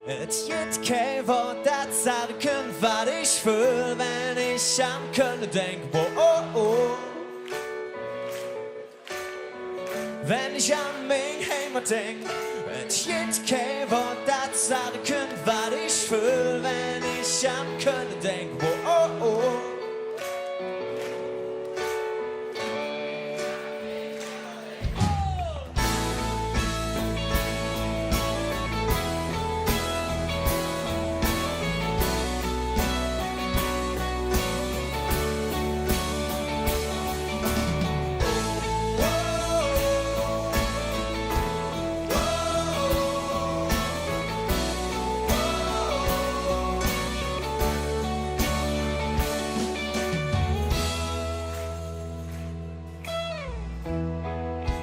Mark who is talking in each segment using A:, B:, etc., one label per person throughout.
A: Het gibt kein Wort, das sagen kann, was ich fühl, wenn ich an Köln denk. Oh, oh. Wenn ich an mein Heimat denk. Es gibt kein Wort, das sagen kann, was ich fühl, wenn ich an Köln denk. Oh, oh.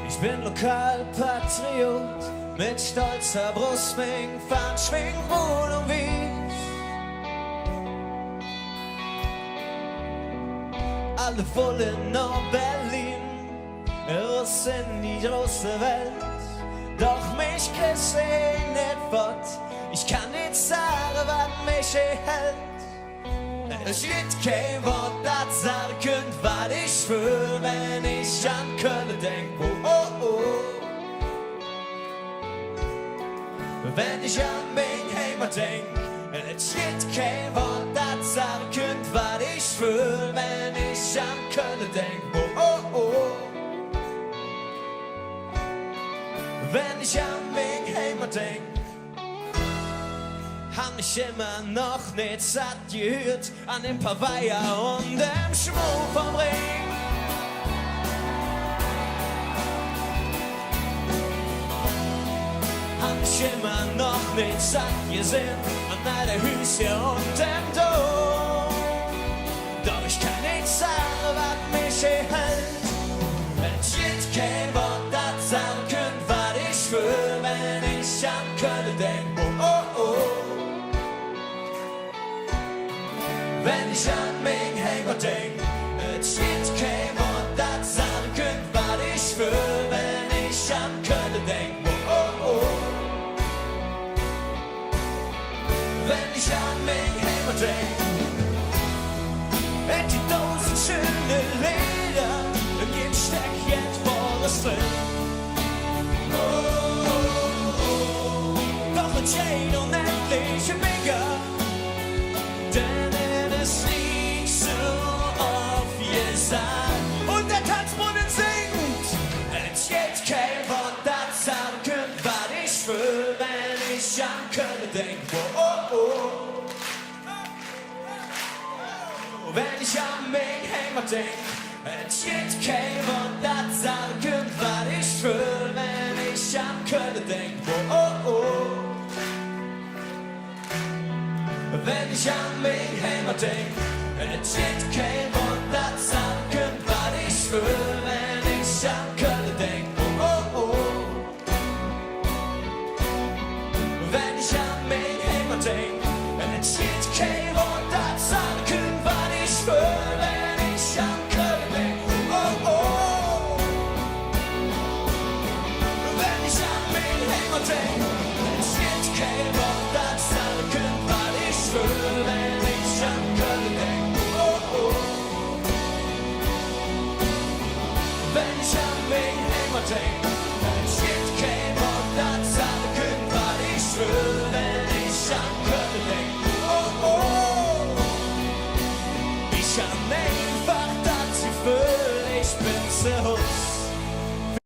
A: Ich bin Lokalpatriot, mit stolzer Brust, Fahrt, schwing, Wohl und Wies. Alle wollen nach Berlin, raus in die große Welt. Doch mich kriegst du nicht fort, ich kann nicht sagen, was mich hält. Es gibt kein Wort, das sagen könnte, was ich fühl, wenn ich an Köln denk. Oh, oh, oh. Wenn ich an mein Heimat denk. Es gibt kein Wort, das sagen könnte, was ich fühl, wenn ich an Köln denk. Oh, oh, oh. Wenn ich an mein Heimat denk. Hab mich immer noch nicht satt gehört an dem paar Weiher und dem Schmuck vom Ring. Hab mich immer noch nicht satt gesehen an all der Hüse und dem Dom. Doch ich kann nicht sagen, was mich hält. Es gibt kein Wort, das sagen könnte, was ich fühl, wenn ich an Köln denk. Oh, oh, oh. Wenn ich an mein Heimat denk, es gibt kein Wort, das sagen könnte, was ich fühl, wenn ich an Köln denk. Oh, oh, oh. Wenn ich an mein Heimat denk, und die tausend schöne Lieder, geht steck jetzt vor das drin. Oh, oh, oh. Doch es geht unendlich mega, denn es liegt so auf gesagt. Und der Tanzbrunnen singt. Es gibt kein Wort, das sagen könnte, was ich fühl, wenn ich an Köln denk. Oh, oh, oh. Wenn ich an mein Heimat denk. Es gibt kein Wort, das sagen könnte, was ich fühl, wenn ich an Köln denk. Oh, oh, oh. Wenn ich an mein Heimat denk, es gibt kein Wort, das sagen könnte, was ich fühl, wenn ich an Köln denk. Oh, oh, oh. Wenn ich an mein Heimat denk, es gibt kein Wort, das sagen könnte, was ich fühl, wenn ich an Köln denk. Oh, oh. Wenn ich an mein Heimat denk, es gibt kein Wort, das sagen könnte, was ich fühl, wenn ich an Köln denk. Oh, oh. Wenn ich an mein Heimat denk, es gibt kein Wort, das sagen könnte, was ich fühl, wenn ich an Köln denk. Oh, oh. Ich kann einfach das Gefühl, ich bin zu Hause.